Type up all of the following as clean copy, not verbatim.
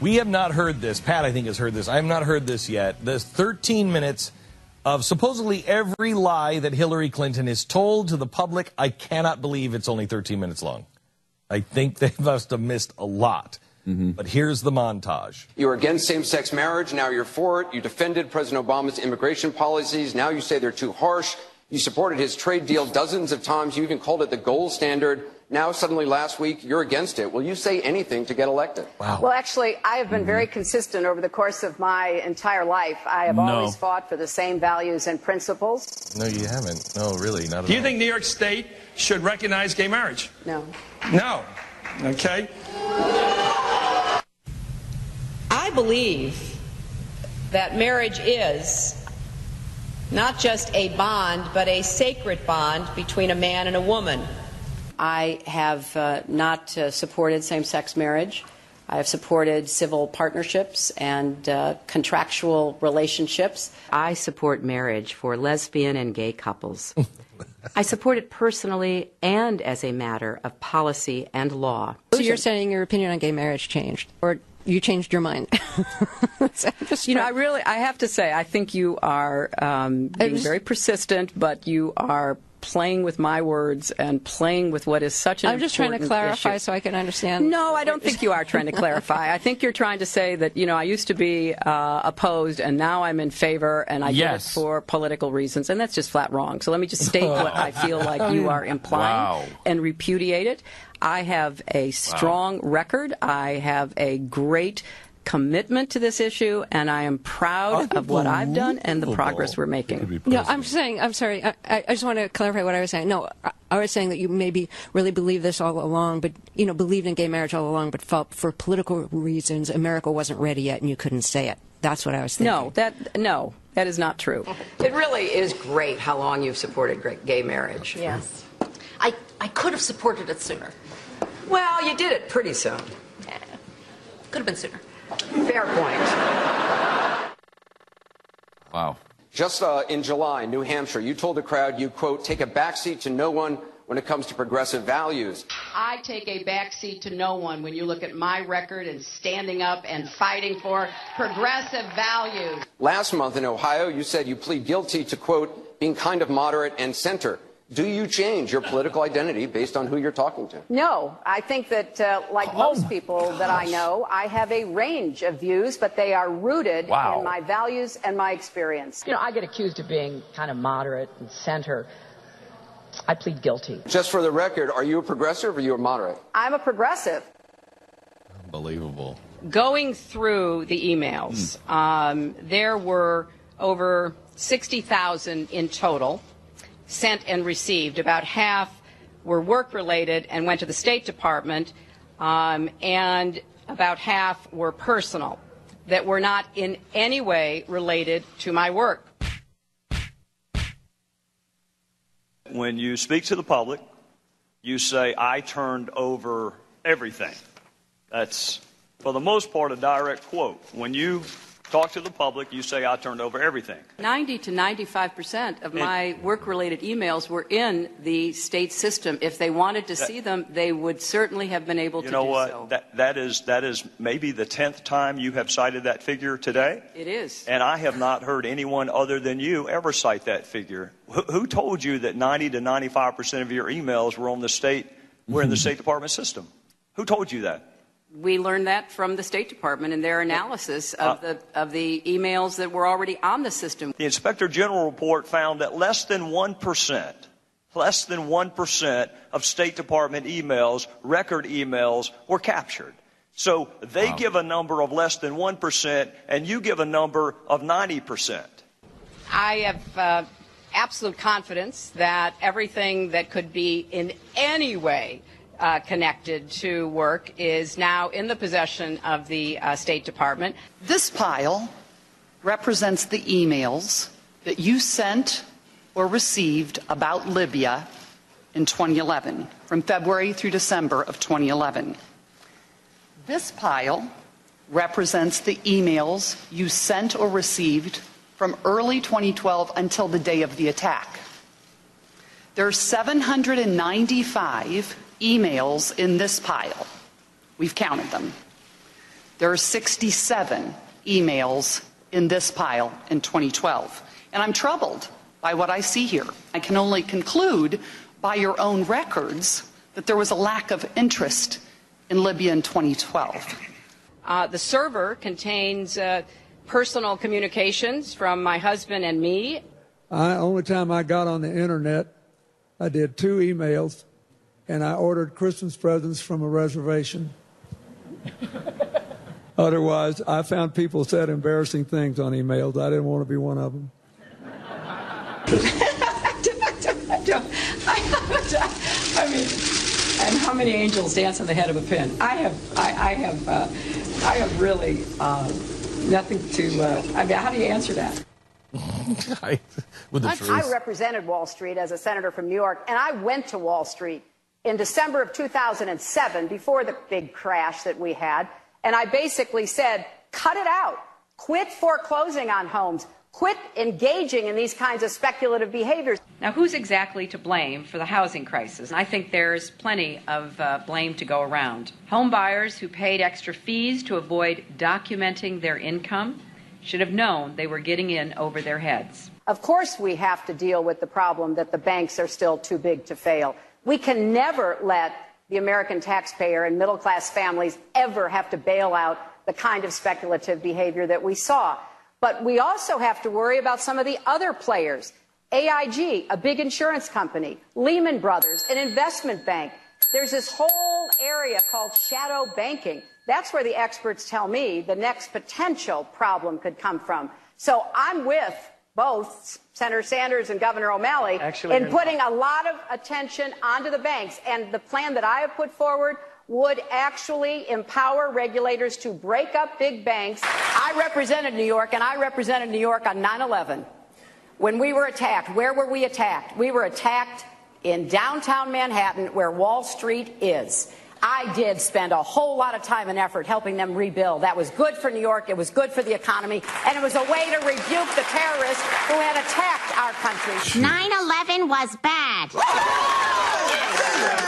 We have not heard this. Pat, I think, has heard this. I have not heard this yet. There's 13 minutes of supposedly every lie that Hillary Clinton is told to the public. I cannot believe it's only 13 minutes long. I think they must have missed a lot. But here's the montage. You were against same-sex marriage. Now you're for it. You defended President Obama's immigration policies. Now you say they're too harsh. You supported his trade deal dozens of times. You even called it the gold standard. Now, suddenly last week, you're against it. Will you say anything to get elected? Wow. Well, actually, I have been very consistent over the course of my entire life. I have always fought for the same values and principles. No, you haven't. No, really, not at all. Do you think New York State should recognize gay marriage? No. No. Okay. I believe that marriage is not just a bond, but a sacred bond between a man and a woman. I have not supported same-sex marriage. I have supported civil partnerships and contractual relationships. I support marriage for lesbian and gay couples. I support it personally and as a matter of policy and law. So you're saying your opinion on gay marriage changed, or you changed your mind? I have to say, I think you are being very persistent, but you are playing with my words and playing with what is such an I'm just trying to clarify issue. So I can understand. No, I don't think you are trying to clarify. I think you're trying to say that, I used to be opposed and now I'm in favor and I did it for political reasons, and that's just flat wrong. So let me just state what I feel like you are implying and repudiate it. I have a strong record. I have a great commitment to this issue, and I am proud of what I've done and the progress we're making. No, I'm sorry, I just want to clarify what I was saying. No, I was saying that you maybe really believed this all along, but, believed in gay marriage all along, but felt for political reasons America wasn't ready yet and you couldn't say it. That's what I was thinking. No, that is not true. It really is great how long you've supported gay marriage. Yes. I could have supported it sooner. Well, you did it pretty soon. Yeah. Could have been sooner. Fair point. Wow. Just in July, New Hampshire, you told the crowd you, quote, take a backseat to no one when it comes to progressive values. I take a backseat to no one when you look at my record and standing up and fighting for progressive values. Last month in Ohio, you said you plead guilty to, quote, being kind of moderate and center. Do you change your political identity based on who you're talking to? No, I think that, like most people that I know, I have a range of views, but they are rooted in my values and my experience. I get accused of being kind of moderate and center. I plead guilty. Just for the record, are you a progressive or are you a moderate? I'm a progressive. Unbelievable. Going through the emails, there were over 60,000 in total sent and received. About half were work-related and went to the State Department, and about half were personal, that were not in any way related to my work. When you speak to the public, you say, I turned over everything. That's, for the most part, a direct quote. When you talk to the public, you say, I turned over everything. 90 to 95% of my work-related emails were in the state system. If they wanted to see them, they would certainly have been able to do so. You know what? That is maybe the 10th time you have cited that figure today. It is. And I have not heard anyone other than you ever cite that figure. Who told you that 90 to 95% of your emails were in the State Department system? Who told you that? We learned that from the State Department in their analysis of the emails that were already on the system. The Inspector General report found that less than 1% of State Department emails, record emails, were captured. So they give a number of less than 1%, and you give a number of 90%. I have absolute confidence that everything that could be in any way connected to work is now in the possession of the State Department. This pile represents the emails that you sent or received about Libya in 2011, from February through December of 2011. This pile represents the emails you sent or received from early 2012 until the day of the attack. There are 795 emails in this pile. We've counted them. There are 67 emails in this pile in 2012. And I'm troubled by what I see here. I can only conclude by your own records that there was a lack of interest in Libya in 2012. The server contains personal communications from my husband and me. Only time I got on the internet, I did 2 emails, and I ordered Christmas presents from a reservation. Otherwise, I found people said embarrassing things on emails. I didn't want to be one of them. I mean, and how many angels dance on the head of a pin? I have really nothing to. I mean, how do you answer that? With the truth. I represented Wall Street as a senator from New York, and I went to Wall Street in December of 2007, before the big crash that we had, and I basically said, cut it out. Quit foreclosing on homes. Quit engaging in these kinds of speculative behaviors. Now, who's exactly to blame for the housing crisis? I think there's plenty of blame to go around. Home buyers who paid extra fees to avoid documenting their income should have known they were getting in over their heads. Of course, we have to deal with the problem that the banks are still too big to fail. We can never let the American taxpayer and middle-class families ever have to bail out the kind of speculative behavior that we saw. But we also have to worry about some of the other players. AIG, a big insurance company, Lehman Brothers, an investment bank. There's this whole area called shadow banking. That's where the experts tell me the next potential problem could come from. So I'm with both Senator Sanders and Governor O'Malley in putting a lot of attention onto the banks. And the plan that I have put forward would actually empower regulators to break up big banks. I represented New York, and I represented New York on 9/11. When we were attacked, where were we attacked? We were attacked in downtown Manhattan, where Wall Street is. I did spend a whole lot of time and effort helping them rebuild. That was good for New York, it was good for the economy, and it was a way to rebuke the terrorists who had attacked our country. 9/11 was bad.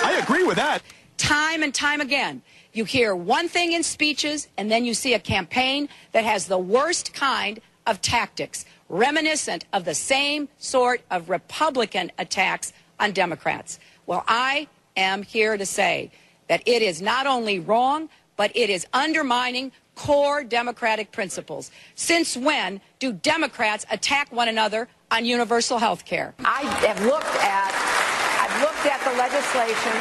I agree with that. Time and time again, you hear one thing in speeches, and then you see a campaign that has the worst kind of tactics, reminiscent of the same sort of Republican attacks on Democrats. Well, I am here to say that it is not only wrong, but it is undermining core democratic principles. Since when do Democrats attack one another on universal health care? I've looked at the legislation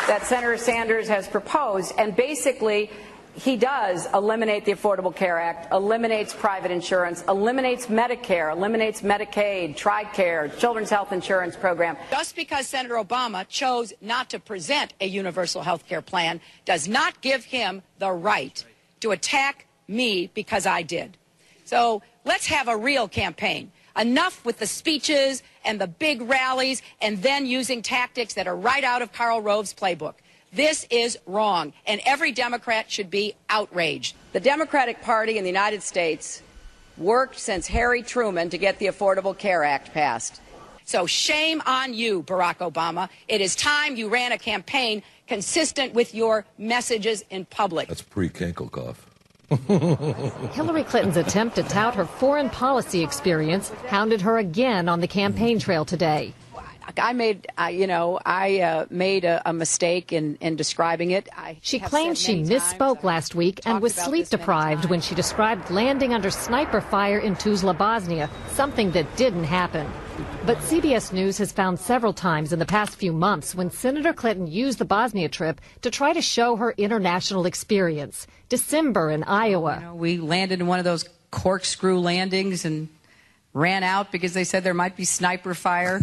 that Senator Sanders has proposed, and basically he does eliminate the Affordable Care Act, eliminates private insurance, eliminates Medicare, eliminates Medicaid, TRICARE, Children's Health Insurance Program. Just because Senator Obama chose not to present a universal health care plan does not give him the right to attack me because I did. So let's have a real campaign. Enough with the speeches and the big rallies and then using tactics that are right out of Karl Rove's playbook. This is wrong, and every Democrat should be outraged. The Democratic Party in the United States worked since Harry Truman to get the Affordable Care Act passed. So shame on you, Barack Obama. It is time you ran a campaign consistent with your messages in public. That's pre-Cankle cough. Hillary Clinton's attempt to tout her foreign policy experience hounded her again on the campaign trail today. I made a mistake in describing it. She claimed she misspoke last week and was sleep deprived when she described landing under sniper fire in Tuzla, Bosnia, something that didn't happen. But CBS News has found several times in the past few months when Senator Clinton used the Bosnia trip to try to show her international experience. December in Iowa. We landed in one of those corkscrew landings and ran out because they said there might be sniper fire.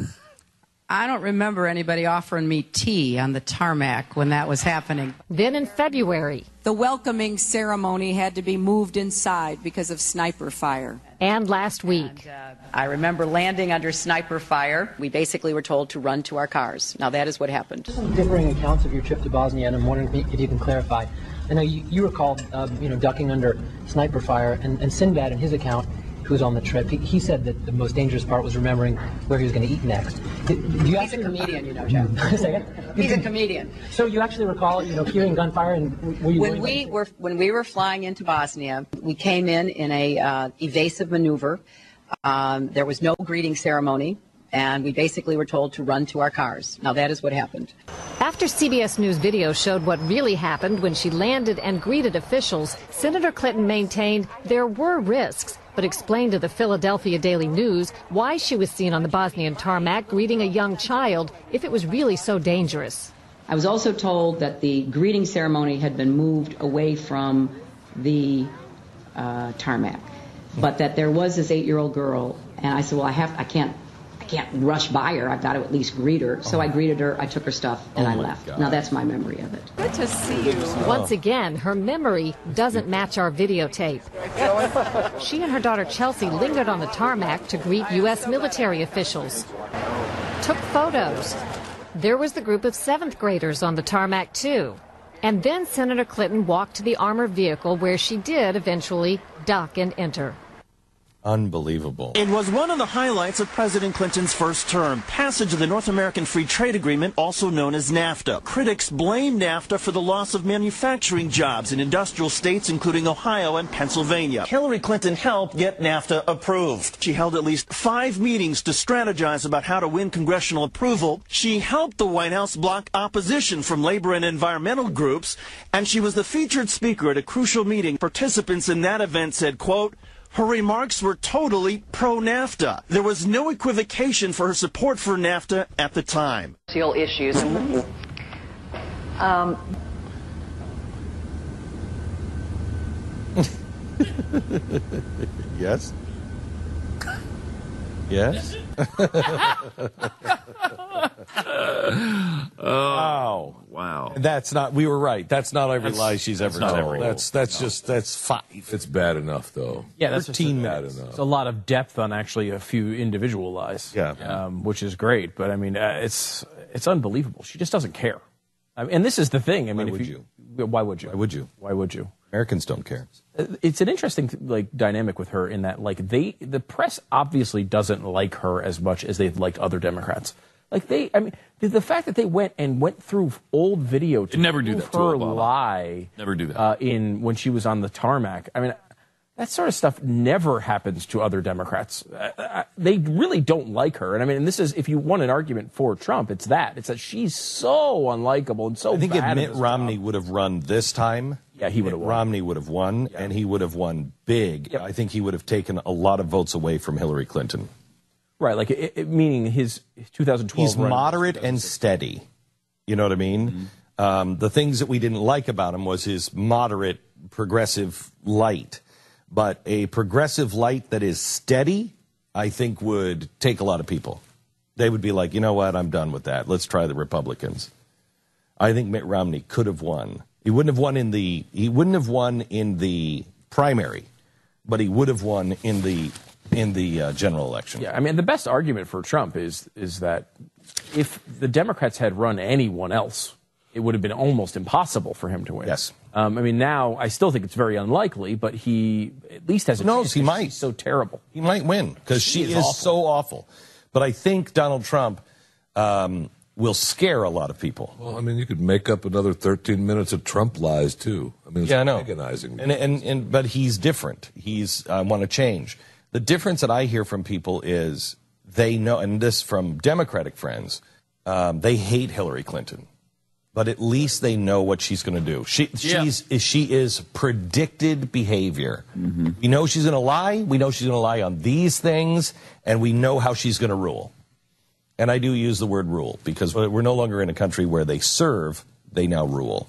I don't remember anybody offering me tea on the tarmac when that was happening. Then in February, the welcoming ceremony had to be moved inside because of sniper fire. And last week. I remember landing under sniper fire. We basically were told to run to our cars. Now that is what happened. Some differing accounts of your trip to Bosnia, and I'm wondering if you can clarify. I know you recall, ducking under sniper fire, and Sinbad in his account was on the trip. He said that the most dangerous part was remembering where he was going to eat next. He's a comedian, you know, Joe. He's a comedian. So you actually recall, hearing gunfire, and were you when we were flying into Bosnia, we came in a evasive maneuver. There was no greeting ceremony, and we basically were told to run to our cars. Now that is what happened. After CBS News video showed what really happened when she landed and greeted officials, Senator Clinton maintained there were risks, but explained to the Philadelphia Daily News why she was seen on the Bosnian tarmac greeting a young child if it was really so dangerous. I was also told that the greeting ceremony had been moved away from the tarmac, but that there was this 8-year-old girl, and I said, well, I can't rush by her. I've got to at least greet her. So I greeted her, I took her stuff, and I left. God. Now that's my memory of it. Good to see you. Once again, her memory doesn't match our videotape. She and her daughter Chelsea lingered on the tarmac to greet U.S. military officials. Took photos. There was the group of 7th graders on the tarmac, too. And then Senator Clinton walked to the armored vehicle where she did eventually dock and enter. Unbelievable. It was one of the highlights of President Clinton's first term, passage of the North American Free Trade Agreement, also known as NAFTA. Critics blame NAFTA for the loss of manufacturing jobs in industrial states, including Ohio and Pennsylvania. Hillary Clinton helped get NAFTA approved. She held at least 5 meetings to strategize about how to win congressional approval. She helped the White House block opposition from labor and environmental groups, and she was the featured speaker at a crucial meeting. Participants in that event said, quote, her remarks were totally pro-NAFTA. There was no equivocation for her support for NAFTA at the time. Issues. Yes? Yes? Wow. Wow. That's not, we were right. That's not every lie she's ever told. That's 5. It's bad enough, though. Yeah, that's 13 minutes. It's a lot of depth on actually a few individual lies. Yeah. Which is great. But I mean, it's unbelievable. She just doesn't care. And this is the thing. I mean, why would you? Why would you? Americans don't care. It's an interesting dynamic with her in that the press obviously doesn't like her as much as they've liked other Democrats. The fact that they went through old video to never do that to her Obama. Lie. Never do that. When she was on the tarmac. I mean, that sort of stuff never happens to other Democrats. They really don't like her. And I mean, this is, if you want an argument for Trump, it's that she's so unlikable and so bad. I think if Mitt Romney would have run this time, he would have won. Romney would have won, and he would have won big. Yep. I think he would have taken a lot of votes away from Hillary Clinton. Right, meaning his 2012 He's moderate and steady. You know what I mean? Mm-hmm. The things that we didn't like about him was his moderate, progressive light. But a progressive light that is steady, I think, would take a lot of people. They would be like, you know what, I'm done with that. Let's try the Republicans. I think Mitt Romney could have won. He wouldn't have won in the primary, but he would have won in the general election. Yeah, I mean, the best argument for Trump is that if the Democrats had run anyone else, it would have been almost impossible for him to win. Yes. I mean, now I still think it's very unlikely, but he at least has a chance. He might. She's so terrible. He might win because she is so awful. But I think Donald Trump will scare a lot of people. Well, I mean, you could make up another 13 minutes of Trump lies, too. I mean, it's agonizing. But he's different. I want to change. The difference that I hear from people is they know, and this from Democratic friends, they hate Hillary Clinton. But at least they know what she's going to do. She is predicted behavior. Mm-hmm. We know she's going to lie. We know she's going to lie on these things, and we know how she's going to rule. And I do use the word rule because we're no longer in a country where they serve, they now rule.